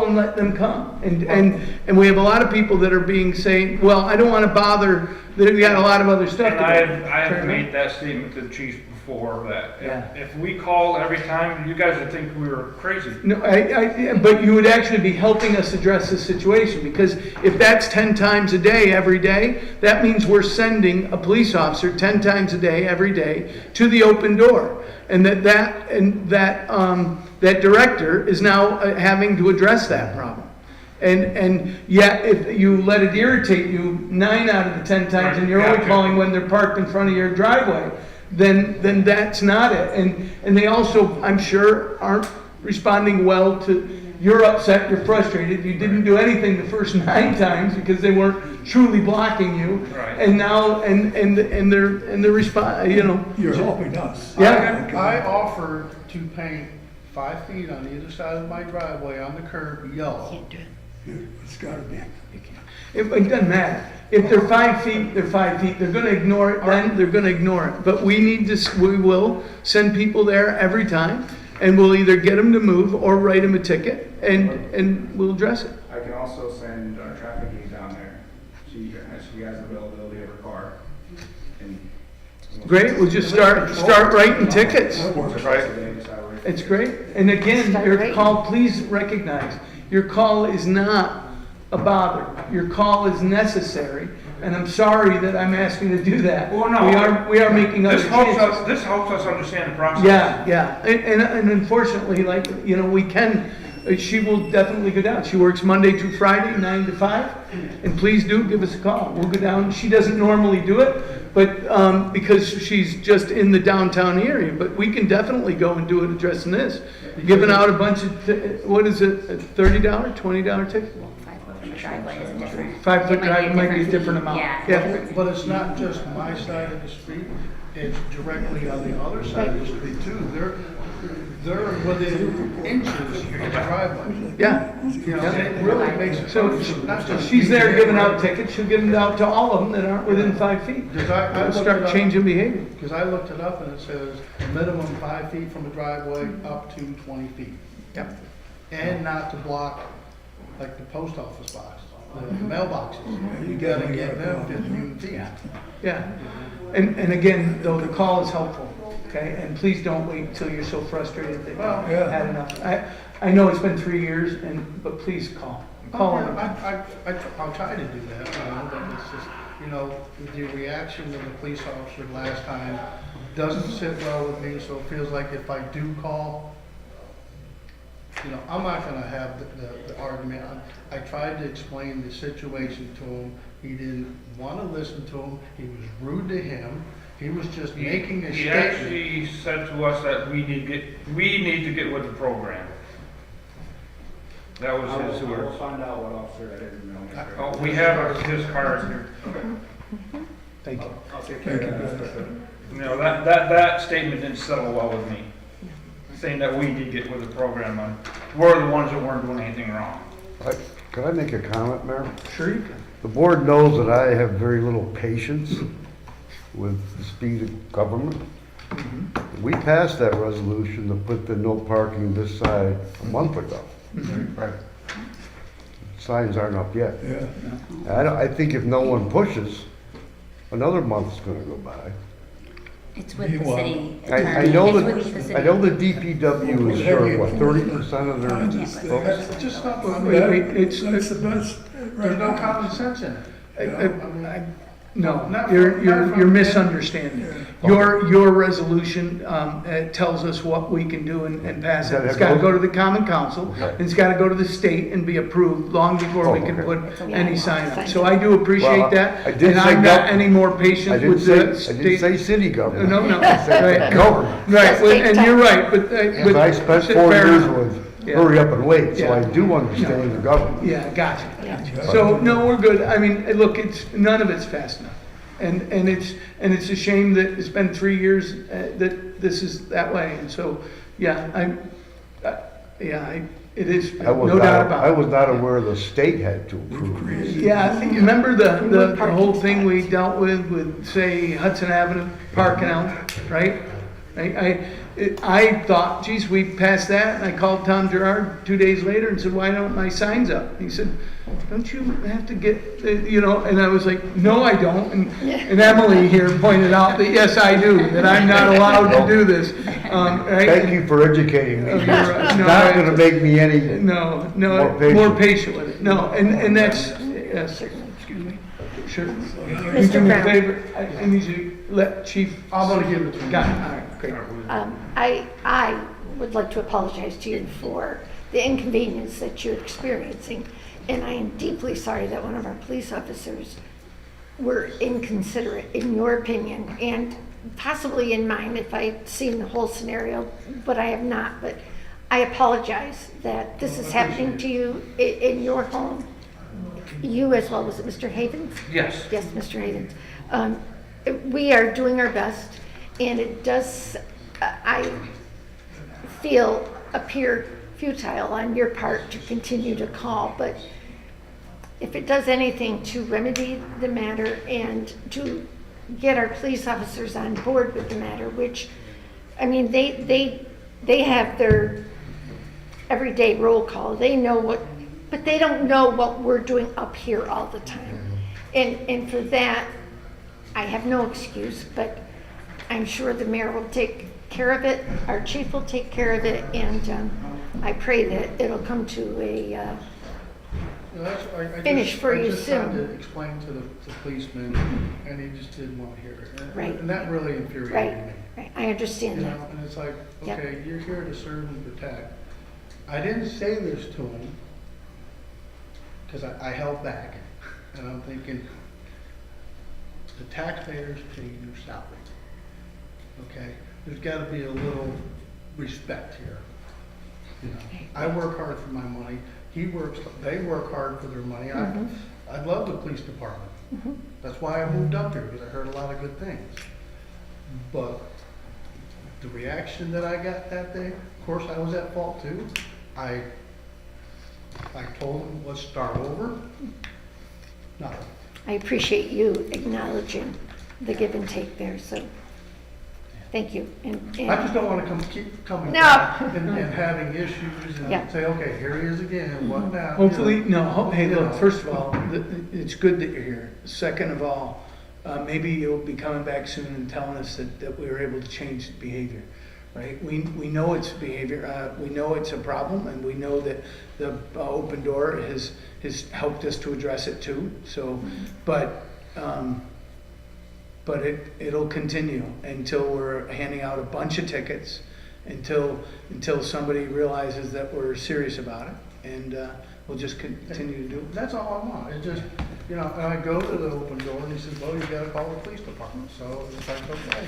S1: and let them come. And we have a lot of people that are saying, well, I don't want to bother. We got a lot of other stuff.
S7: And I have made that statement to the chief before that if we call every time, you guys would think we were crazy.
S1: No, but you would actually be helping us address this situation, because if that's 10 times a day, every day, that means we're sending a police officer 10 times a day, every day, to the open door. And that director is now having to address that problem. And yet, if you let it irritate you 9 out of the 10 times, and you're only calling when they're parked in front of your driveway, then that's not it. And they also, I'm sure, aren't responding well to, you're upset, you're frustrated, you didn't do anything the first 9 times because they weren't truly blocking you.
S7: Right.
S1: And now, and they're respond,
S4: you're helping us.
S1: Yeah.
S6: I offered to paint 5 feet on either side of my driveway on the curb yellow.
S5: Can't do it.
S4: It's gotta be.
S1: It doesn't matter. If they're 5 feet, they're 5 feet. They're gonna ignore it, then they're gonna ignore it. But we will send people there every time, and we'll either get them to move or write them a ticket, and we'll address it.
S3: I can also send our traffic aide down there. She has availability of her car. And
S1: Great, we'll just start writing tickets.
S4: That works.
S1: It's great. And again,
S5: Start
S1: your
S5: writing.
S1: call, please recognize, your call is not a bother. Your call is necessary, and I'm sorry that I'm asking to do that.
S7: Well, no.
S1: We are making other chances.
S7: This helps us understand the process.
S1: Yeah. And unfortunately, she will definitely go down. She works Monday through Friday, 9 to 5. And please do give us a call. We'll go down. She doesn't normally do it, but because she's just in the downtown area. But we can definitely go and do it addressing this. Giving out a bunch of, what is it, a $30, $20 ticket?
S8: 5 foot from the driveway is a different.
S1: 5 foot
S8: it
S1: drive might be a different amount.
S8: Yeah.
S6: But it's not just my side of the street, it's directly on the other side of the street too. They're within inches of the driveway.
S1: Yeah.
S6: It really makes it.
S1: So
S6: not just
S1: she's there giving out tickets. She'll give them out to all of them that aren't within 5 feet.
S6: Because I
S1: We'll
S6: looked
S1: start
S6: it up.
S1: changing behavior.
S6: Because I looked it up and it says minimum 5 feet from the driveway up to 20 feet.
S1: Yep.
S6: And not to block like the post office box, the mailboxes. You gotta get them 15 feet.
S1: Yeah. And again, though, the call is helpful, okay? And please don't wait until you're so frustrated that you've
S4: Yeah.
S1: had enough. I know it's been 3 years, but please call. Call them.
S6: I'll try to do that, but it's just, the reaction of the police officer last time doesn't sit well with me, so it feels like if I do call, I'm not gonna have the argument. I tried to explain the situation to him. He didn't wanna listen to him. He was rude to him. He was just making a
S7: He
S6: statement.
S7: actually said to us that we need to get with the program. That was his
S3: We'll
S7: words.
S3: find out what officer that is and mail me.
S7: Oh, we have his card here.
S1: Thank you.
S3: I'll take care of that.
S7: That statement didn't settle well with me. Saying that we did get with the program on, we're the ones that weren't doing anything wrong.
S9: Could I make a comment, Mayor?
S1: Sure you can.
S9: The board knows that I have very little patience with the speed of government. We passed that resolution to put the no parking this side a month ago.
S6: Right.
S9: Signs aren't up yet.
S4: Yeah.
S9: I think if no one pushes, another month's gonna go by.
S8: It's with the
S4: Meanwhile,
S8: city
S9: I
S8: attorney.
S9: know
S8: It's with the
S9: that,
S8: city.
S9: I know the DPW is short, what, 30% of their folks?
S6: It's just not,
S1: Wait, it's,
S4: That's the best.
S6: there's no common sense in it.
S1: no,
S6: Not
S1: you're,
S6: from-
S1: you're,
S6: not from-
S1: you're misunderstanding. Your resolution, tells us what we can do and pass it. It's gotta go to the common council, and it's gotta go to the state and be approved long before we can
S9: Oh,
S1: put
S9: okay.
S1: any sign up. So I do appreciate
S9: Well,
S1: that,
S9: I did
S1: and
S9: say
S1: I'm not
S9: gov-
S1: any more
S9: I
S1: patient
S9: didn't
S1: with the
S9: say, I didn't say
S1: state.
S9: city government.
S1: No,
S9: I said
S1: right.
S9: government.
S1: Right,
S5: Does take
S1: and you're right, but.
S9: Because I spent 4
S1: fair
S9: years
S1: enough.
S9: with
S1: Yeah.
S9: hurry up and wait, so I
S1: Yeah.
S9: do understand the government.
S1: Yeah, gotcha.
S5: Yeah.
S1: So, no, we're good. I mean, look, none of it's fast enough. And it's a shame that it's been 3 years that this is that way. And so, yeah, it is, no doubt about
S9: I
S1: it.
S9: was not aware the state had to approve.
S1: Yeah, I think, remember the whole thing we dealt with, say, Hudson Avenue, Park and Elm, right? I thought, geez, we passed that, and I called Tom Gerard 2 days later and said, why don't my signs up? He said, don't you have to get, and I was like, no, I don't. And Emily here pointed out that, yes, I do, that I'm not allowed to do this, right?
S9: Thank you for educating me.
S1: Oh,
S9: It's
S1: you're right. No,
S9: not
S1: I-
S9: gonna make me any,
S1: No,
S9: More
S1: more patient with it. No, and that's, yes, sure. You
S5: Mr.
S1: do me a
S5: Brown.
S1: favor, I need you to let Chief.
S6: I'm gonna give it to him.
S1: Got it, all right, great.
S5: I would like to apologize to you for the inconvenience that you're experiencing. And I am deeply sorry that one of our police officers were inconsiderate, in your opinion, and possibly in mine if I'd seen the whole scenario, but I have not. But I apologize that this is happening to you in your home. You as well, was it Mr. Havens?
S2: Yes.
S5: Yes, Mr. Havens. We are doing our best, and it does, I feel, appear futile on your part to continue to call, but if it does anything to remedy the matter and to get our police officers on board with the matter, which, I mean, they have their everyday roll call. They know what, but they don't know what we're doing up here all the time. And for that, I have no excuse, but I'm sure the mayor will take care of it, our chief will take care of it, and I pray that it'll come to a, finish for you
S6: I just tried
S5: soon.
S6: to explain to the policeman, and he just didn't want to hear it.
S5: Right.
S6: And that really infuriated me.
S5: right, I understand
S6: You
S5: that.
S6: know, and it's like,
S5: Yep.
S6: okay, you're here to serve and protect. I didn't say this to him, because I held back, and I'm thinking, the taxpayers pay your salary. Okay, there's gotta be a little respect here. You know, I work hard for my money, they work hard for their money. I love the police department. That's why I moved up here, because I heard a lot of good things. But the reaction that I got that day, of course, I was at fault too. I told them, let's start over. No,
S5: I appreciate you acknowledging the give and take there, so, thank you.
S6: I just don't want to keep coming
S5: No.
S6: back and having issues
S5: Yeah.
S6: and say, okay, here he is again, what now?
S1: Hopefully,
S6: You know,
S1: no, hey,
S6: you
S1: look,
S6: know.
S1: first of all, it's good that you're here. Second of all, maybe you'll be coming back soon and telling us that we were able to change behavior, right? We know it's behavior, we know it's a problem, and we know that the open door has helped us to address it too, so, but it'll continue until we're handing out a bunch of tickets, until somebody realizes that we're serious about it, and we'll just continue to do it.
S6: That's all I want. It just, you know, and I go to the open door and he says, well, you gotta call the police department. So it's like, okay,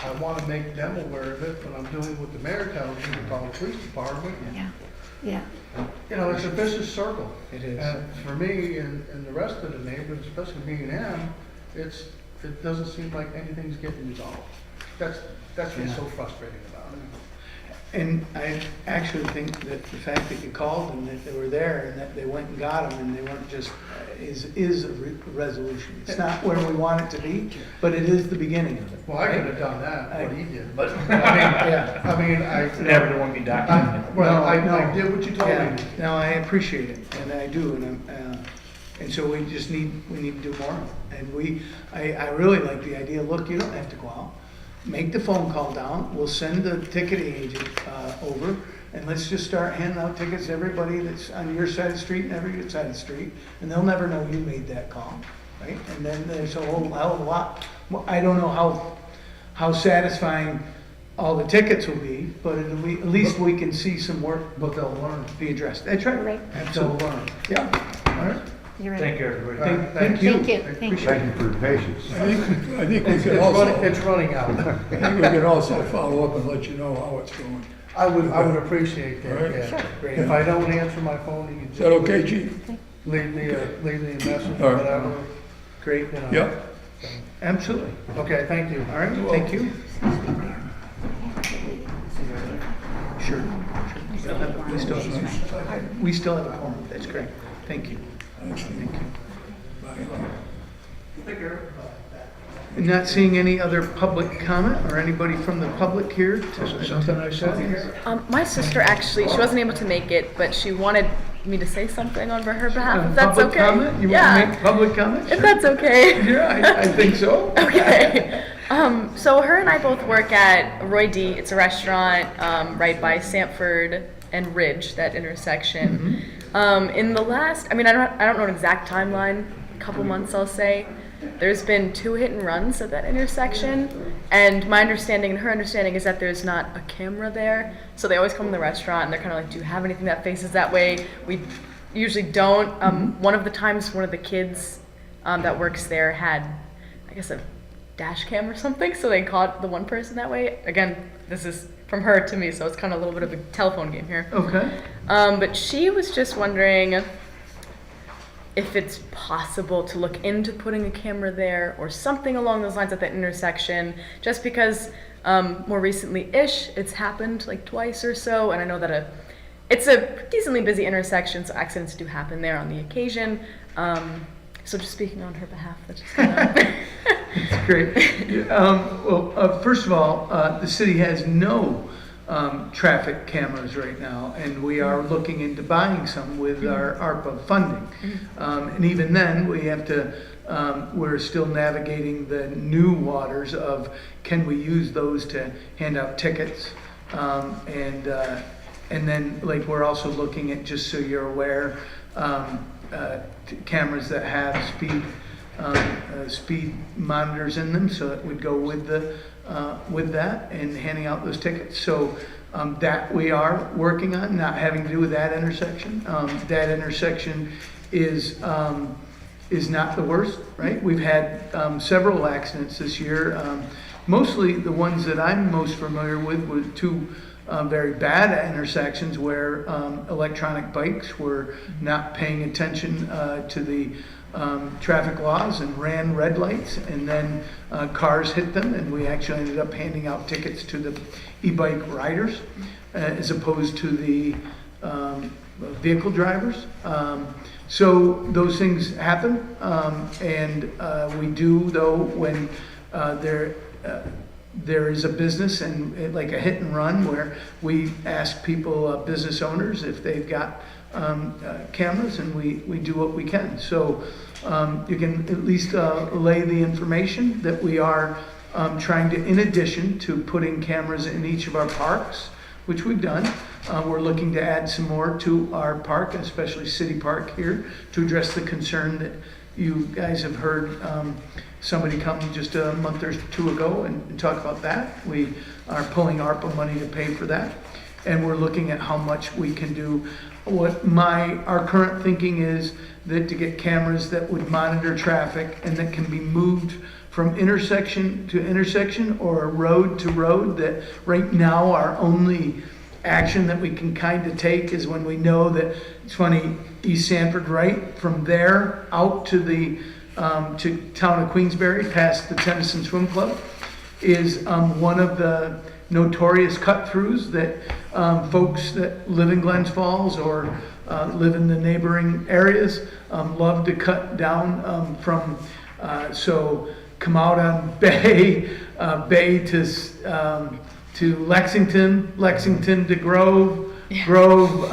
S6: I want to make them aware of it, but I'm doing what the mayor tells me to call the police department.
S5: Yeah,
S6: You know, it's a vicious circle.
S1: It is.
S6: And for me and the rest of the neighbors, especially me and him, it doesn't seem like anything's getting resolved. That's what's
S1: Yeah.
S6: so frustrating about it.
S1: And I actually think that the fact that you called and that they were there and that they went and got them and they weren't just, is a resolution. It's not where we want it to be, but it is the beginning of it.
S6: Well, I could
S1: right?
S6: have done that, what he did, but,
S1: Yeah.
S6: I mean, I.
S2: Never won't be documented.
S6: Well, I
S1: No.
S6: did what you told
S1: Yeah.
S6: me.
S1: No, I appreciate it, and I do, and so we just need to do more. And I really like the idea, look, you don't have to go out. Make the phone call down, we'll send the ticketing agent, over, and let's just start handing out tickets to everybody that's on your side of the street and every side of the street, and they'll never know you made that call, right? And then there's a whole hell of a lot. Well, I don't know how satisfying all the tickets will be, but at least we can see some work
S6: But they'll learn.
S1: be addressed. That's right.
S5: Right.
S6: They'll
S1: Absolutely.
S6: learn.
S1: Yeah, all right.
S5: You're right.
S2: Thank you, everybody.
S1: Thank you.
S5: Thank you, thank you.
S9: Thank you for your patience.
S4: I think we
S6: It's
S4: could also,
S6: it's running out.
S4: I think we could also follow up and let you know how it's going.
S6: I would appreciate that,
S4: Right.
S6: yeah.
S1: Great.
S6: If I don't answer my phone, you can
S4: Is
S6: just.
S4: that okay, chief?
S6: Leave me a message
S4: All
S6: or
S4: right.
S6: whatever,
S1: Great.
S6: you know.
S4: Yep.
S1: Absolutely.
S6: Okay, thank you.
S1: All right, thank you. Sure. We still have a quorum. That's great. Thank you.
S4: Thanks, Steve. Bye.
S1: Not seeing any other public comment or anybody from the public here
S6: Was it
S1: to.
S6: something I said?
S8: My sister actually, she wasn't able to make it, but she wanted me to say something on her behalf, if that's
S1: Public
S8: okay.
S1: comment? You want to
S8: Yeah,
S1: make public comment?
S8: if
S1: Sure.
S8: that's okay.
S1: Yeah, I think so.
S8: Okay. So her and I both work at Roy D. It's a restaurant right by Sanford and Ridge, that intersection. In the last, I don't know an exact timeline, a couple months I'll say. There's been 2 hit and runs at that intersection, and my understanding and her understanding is that there's not a camera there. So they always come to the restaurant and they're kind of like, "Do you have anything that faces that way?" We usually don't. One of the times, one of the kids that works there had, I guess, a dash cam or something, so they caught the one person that way. Again, this is from her to me, so it's kind of a little bit of a telephone game here.
S1: Okay.
S8: But she was just wondering if it's possible to look into putting a camera there or something along those lines at that intersection, just because more recently-ish, it's happened like twice or so, and I know that it's a decently busy intersection, so accidents do happen there on the occasion. So just speaking on her behalf, that's just kind of...
S1: That's great. First of all, the city has no traffic cameras right now, and we are looking into buying some with our ARPA funding. And even then, we have to, we're still navigating the new waters of, can we use those to hand out tickets? And then, like, we're also looking at, just so you're aware, cameras that have speed monitors in them, so it would go with that, and handing out those tickets. So that we are working on, not having to do with that intersection. That intersection is not the worst, right? We've had several accidents this year. Mostly the ones that I'm most familiar with were 2 very bad intersections where electronic bikes were not paying attention to the traffic laws and ran red lights, and then cars hit them, and we actually ended up handing out tickets to the e-bike riders as opposed to the vehicle drivers. So those things happen, and we do, though, when there is a business and like a hit and run where we ask people, business owners, if they've got cameras, and we do what we can. So you can at least lay the information that we are trying to, in addition to putting cameras in each of our parks, which we've done, we're looking to add some more to our park, especially City Park here, to address the concern that you guys have heard somebody come just a month or 2 ago and talk about that. We are pulling ARPA money to pay for that, and we're looking at how much we can do. Our current thinking is that to get cameras that would monitor traffic and that can be moved from intersection to intersection or road to road, that right now our only action that we can kind of take is when we know that, it's funny, East Sanford, right from there out to the to town of Queensbury past the Tennyson Swim Club is one of the notorious cut-throughs that folks that live in Glens Falls or live in the neighboring areas love to cut down from. So come out on Bay, Bay to Lexington, Lexington to Grove, Grove,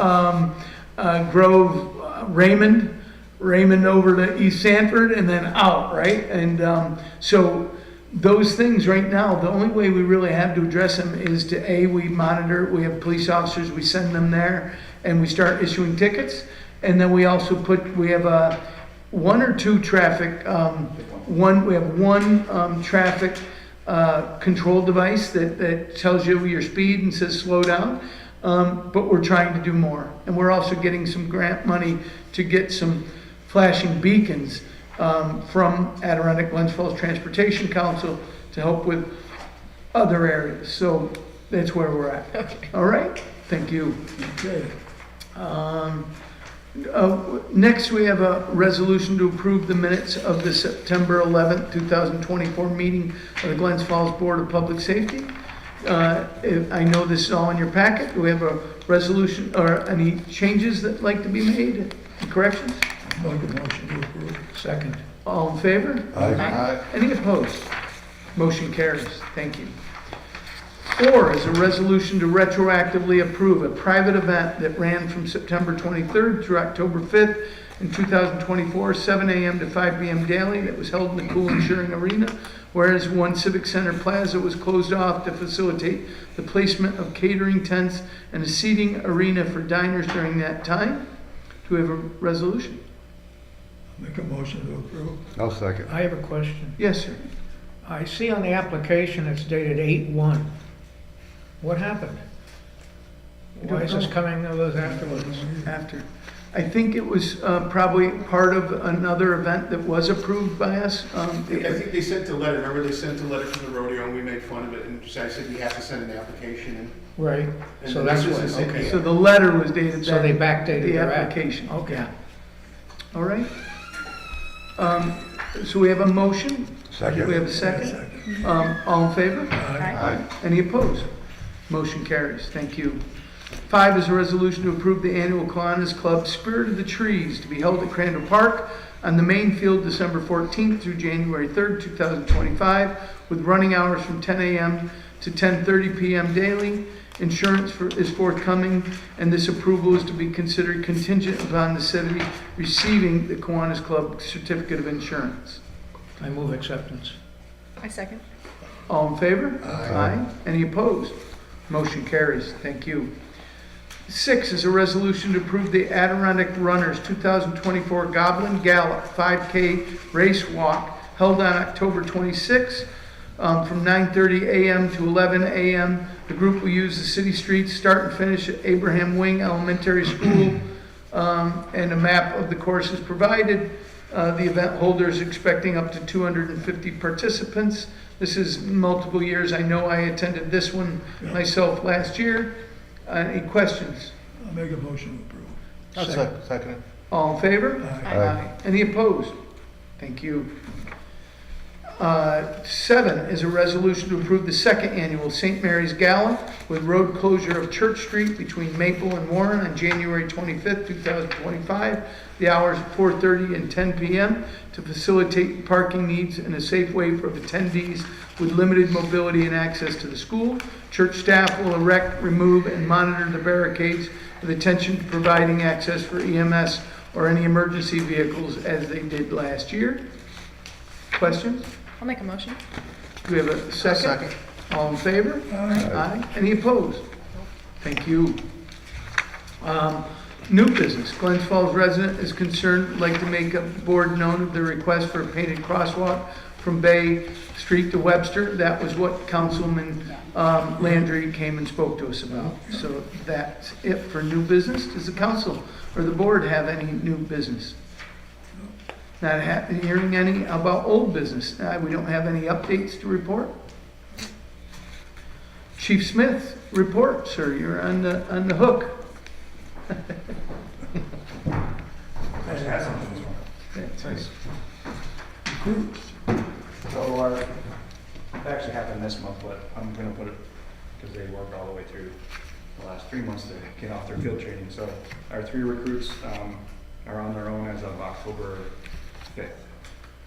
S1: Raymond, Raymond over to East Sanford, and then out, right? And so those things right now, the only way we really have to address them is to we monitor, we have police officers, we send them there, and we start issuing tickets. And then we also we have one or two traffic, we have one traffic control device that tells you your speed and says slow down. But we're trying to do more. And we're also getting some grant money to get some flashing beacons from Adirondack Glens Falls Transportation Council to help with other areas. So that's where we're at.
S8: Okay.
S1: All right? Thank you.
S4: Okay.
S1: Next, we have a resolution to approve the minutes of the September 11th, 2024 meeting of the Glens Falls Board of Public Safety. I know this is all in your packet. Do we have a resolution or any changes that like to be made? Corrections?
S4: Make a motion to approve.
S6: Second.
S1: All in favor?
S9: Aye.
S1: Any opposed? Motion carries. Thank you. 4 is a resolution to retroactively approve a private event that ran from September 23rd through October 5th in 2024, 7 a.m. to 5 p.m. daily, that was held in the Cool and Shearing Arena, whereas One Civic Center Plaza was closed off to facilitate the placement of catering tents and a seating arena for diners during that time. Do we have a resolution?
S4: Make a motion to approve.
S9: I'll second.
S6: I have a question.
S1: Yes, sir.
S6: I see on the application it's dated 8/1. What happened? Why is this coming to us afterwards?
S1: After. I think it was probably part of another event that was approved by us.
S10: I think they sent a letter, remember they sent a letter from the rodeo and we made fun of it and I said we have to send an application in.
S6: Right,
S10: And
S6: so
S10: this
S6: that's
S10: is
S6: what,
S10: the
S6: okay.
S1: So the letter was dated.
S6: So they backdated
S1: the
S6: their
S1: application.
S6: Okay.
S1: Yeah. All right. So we have a motion.
S9: Second.
S1: We have a second. All in favor?
S9: Aye.
S1: Any opposed? Motion carries. Thank you. 5 is a resolution to approve the annual Kiwanis Club Spirit of the Trees to be held at Crandall Park on the main field December 14th through January 3rd, 2025, with running hours from 10 a.m. to 10:30 p.m. daily. Insurance is forthcoming, and this approval is to be considered contingent upon the city receiving the Kiwanis Club Certificate of Insurance.
S6: I move acceptance.
S8: I second.
S1: All in favor?
S9: Aye.
S1: Any opposed? Motion carries. Thank you. 6 is a resolution to approve the Adirondack Runners 2024 Goblin Gallop 5K Race Walk held on October 26 from 9:30 a.m. to 11 a.m. The group will use the city streets, start and finish at Abraham Wing Elementary School, and a map of the course is provided. The event holder is expecting up to 250 participants. This is multiple years. I know I attended this one myself last year. Any questions?
S4: I'll make a motion to approve.
S10: I'll second it.
S1: All in favor?
S9: Aye.
S1: Any opposed? Thank you. 7 is a resolution to approve the second annual St. Mary's Gala with road closure of Church Street between Maple and Warren on January 25th, 2025. The hours of 4:30 and 10 p.m. to facilitate parking needs and a safe way for attendees with limited mobility and access to the school. Church staff will erect, remove, and monitor the barricades with attention to providing access for EMS or any emergency vehicles as they did last year. Questions?
S8: I'll make a motion.
S1: Do we have a second?
S10: Second.
S1: All in favor? Aye. Any opposed? Thank you. New business. Glens Falls resident is concerned, would like to make a board known of the request for a painted crosswalk from Bay Street to Webster. That was what Councilman Landry came and spoke to us about. So that's it for new business. Does the council or the board have any new business? Not hearing any about old business. We don't have any updates to report. Chief Smith, report, sir. You're on the hook.
S3: I just had something this morning.
S1: That's nice.
S3: So it actually happened this month, but I'm gonna put it because they worked all the way through the last 3 months to get off their field training. So our 3 recruits are on their own as of October 5th,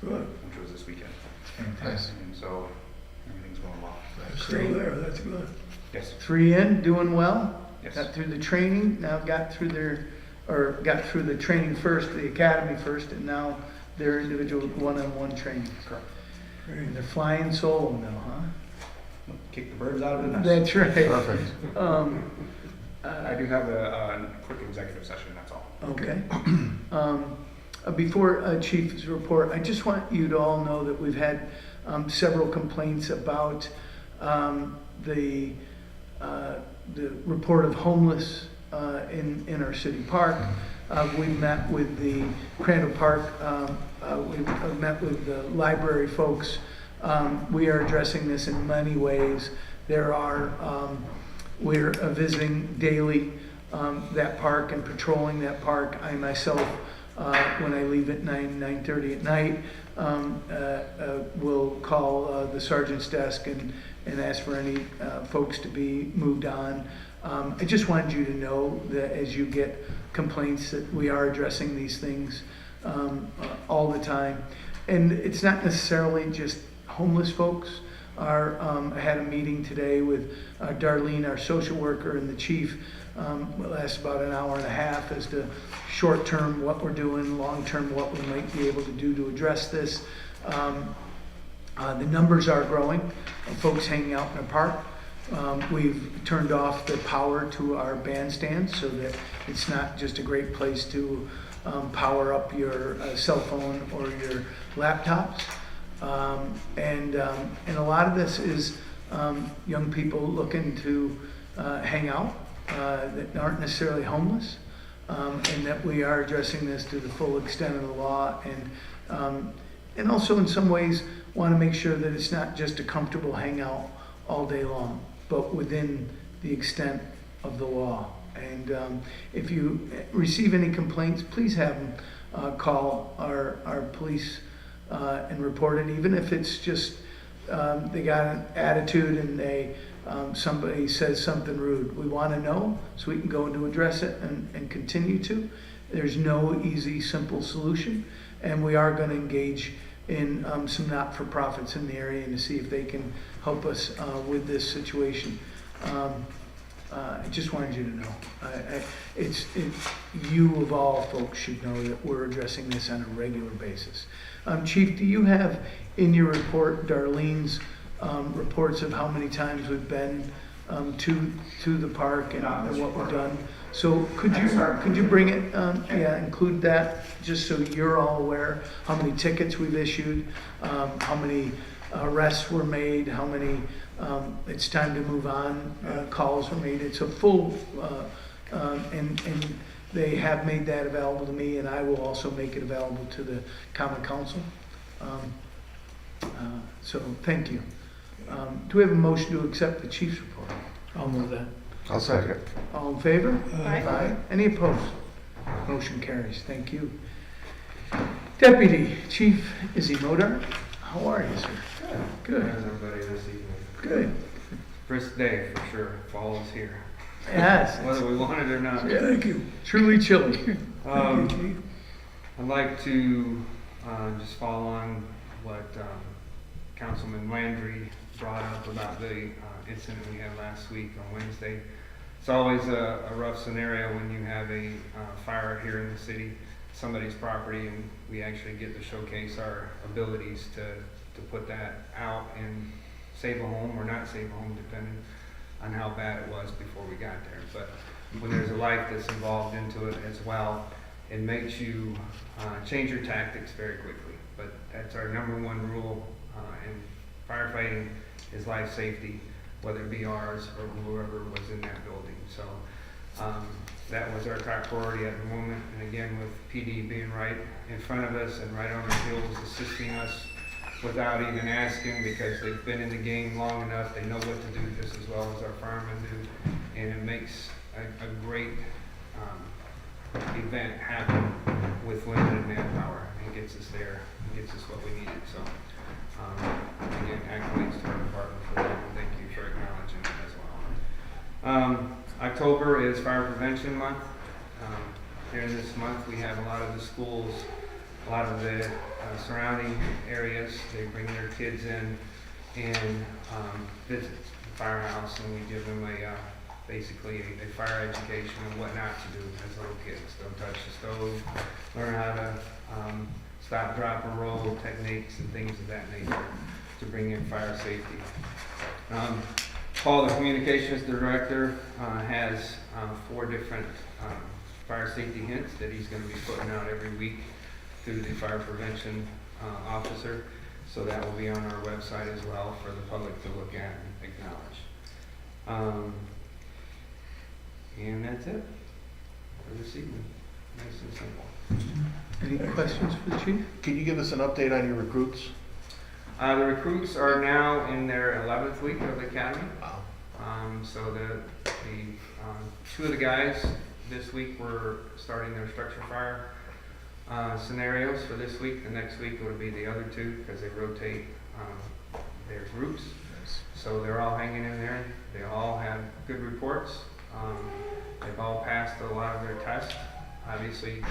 S4: Good.
S3: which was this weekend.
S1: Fantastic.
S3: And so everything's going well.
S4: Still there, that's good.
S3: Yes.
S1: 3 in, doing well?
S3: Yes.
S1: Got through the training, now got through the training first, the academy first, and now their individual one-on-one training.
S3: Correct.
S1: And they're flying solo now, huh?
S3: Kick the birds out of the nest.
S1: That's right.
S9: Perfect.
S3: I do have a quick executive session, that's all.
S1: Okay. Before Chief's report, I just want you to all know that we've had several complaints about the report of homeless in our city park. We met with the Crandall Park, we met with the library folks. We are addressing this in many ways. We're visiting daily that park and patrolling that park. I myself, when I leave at 9:30 at night, will call the sergeant's desk and ask for any folks to be moved on. I just wanted you to know that as you get complaints that we are addressing these things all the time. And it's not necessarily just homeless folks. I had a meeting today with Darlene, our social worker, and the chief. It lasted about an hour and a half as to short-term what we're doing, long-term what we might be able to do to address this. The numbers are growing of folks hanging out in the park. We've turned off the power to our bandstands so that it's not just a great place to power up your cell phone or your laptops. And a lot of this is young people looking to hang out that aren't necessarily homeless, and that we are addressing this to the full extent of the law, and also in some ways want to make sure that it's not just a comfortable hangout all day long, but within the extent of the law. And if you receive any complaints, please have them call our police and report it, even if it's just they got an attitude and somebody says something rude. We want to know so we can go to address it and continue to. There's no easy, simple solution, and we are going to engage in some not-for-profits in the area and to see if they can help us with this situation. I just wanted you to know. You of all folks should know that we're addressing this on a regular basis. Chief, do you have in your report Darlene's reports of how many times we've been to the park and what we've done? So could you bring it? Include that just so you're all aware how many tickets we've issued, how many arrests were made, how many it's time to move on calls were made. It's a full and they have made that available to me, and I will also make it available to the Common Council. So thank you. Do we have a motion to accept the chief's report?
S6: I'll move that.
S9: I'll second.
S1: All in favor?
S8: Aye.
S1: Any opposed? Motion carries. Thank you. Deputy Chief Izzy Modar, how are you, sir? Good.
S11: How's everybody this evening?
S1: Good.
S11: First day for sure. Fall is here,
S1: Yes.
S11: whether we want it or not.
S4: Thank you.
S1: Truly chilly.
S4: Thank you, Chief.
S11: I'd like to just follow on what Councilman Landry brought up about the incident we had last week on Wednesday. It's always a rough scenario when you have a fire here in the city, somebody's property, and we actually get to showcase our abilities to put that out and save a home or not save a home, depending on how bad it was before we got there. But when there's a life that's involved into it as well, it makes you change your tactics very quickly. But that's our number one rule in firefighting is life safety, whether it be ours or whoever was in that building. So that was our top priority at the moment. And again, with PD being right in front of us and right on our heels, assisting us without even asking, because they've been in the game long enough, they know what to do just as well as our firemen do. And it makes a great event happen with limited manpower and gets us there, and gets us what we needed. So again, accolades to our department for that, and thank you for acknowledging it as well. October is Fire Prevention Month. During this month, we have a lot of the schools, a lot of the surrounding areas, they bring their kids in and visit the firehouse, and we give them basically a fire education on what not to do as little kids. Don't touch the stove, learn how to stop, drop, and roll techniques and things of that nature to bring in fire safety. Paul, the communications director, has 4 different fire safety hints that he's going to be putting out every week through the fire prevention officer. So that will be on our website as well for the public to look at and acknowledge. And that's it for this evening. Nice and simple.
S1: Any questions for the chief?
S6: Can you give us an update on your recruits?
S11: The recruits are now in their 11th week of the academy.
S6: Wow.
S11: So the 2 of the guys this week were starting their structure fire scenarios for this week. The next week will be the other 2 because they rotate their groups. So they're all hanging in there. They all have good reports. They've all passed a lot of their tests. Obviously,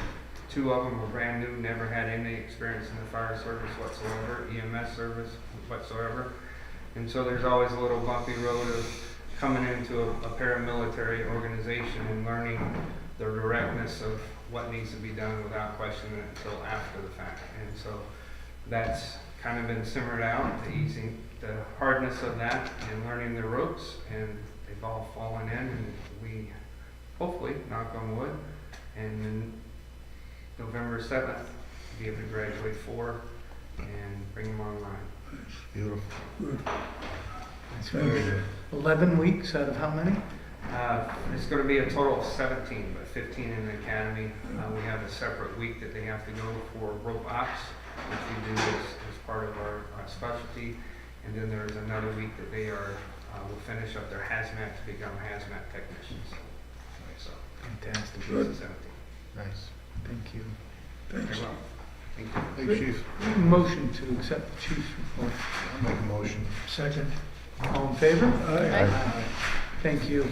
S11: 2 of them were brand new, never had any experience in the fire service whatsoever, EMS service whatsoever. And so there's always a little bumpy road of coming into a paramilitary organization and learning the directness of what needs to be done without questioning it until after the fact. And so that's kind of been simmered out, the hardness of that and learning the ropes, and they've all fallen in, and we hopefully, knock on wood, and then November 7th, be able to graduate 4 and bring them online.
S6: Beautiful.
S1: That's very good. 11 weeks out of how many?
S11: It's going to be a total of 17, but 15 in the academy. We have a separate week that they have to go for rope ops, which we do as part of our specialty. And then there's another week that they will finish up their hazmat to become hazmat technicians. So,
S1: Fantastic.
S11: 17.
S6: Nice.
S1: Thank you.
S11: Very well. Thank you.
S6: Thanks, Chief.
S1: Motion to accept the chief's report.
S6: I'll make a motion.
S1: Second. All in favor?
S9: Aye.
S1: Thank you.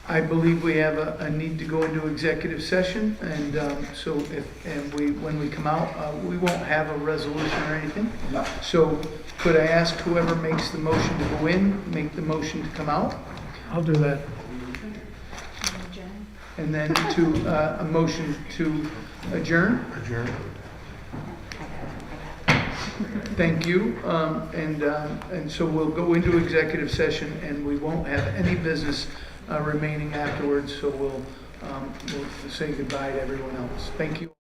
S1: I believe we have a need to go into executive session, and when we come out, we won't have a resolution or anything. So could I ask whoever makes the motion to go in, make the motion to come out?
S4: I'll do that.
S1: And then to a motion to adjourn?
S6: Adjourn.
S1: Thank you. And so we'll go into executive session, and we won't have any business remaining afterwards. So we'll say goodbye to everyone else. Thank you.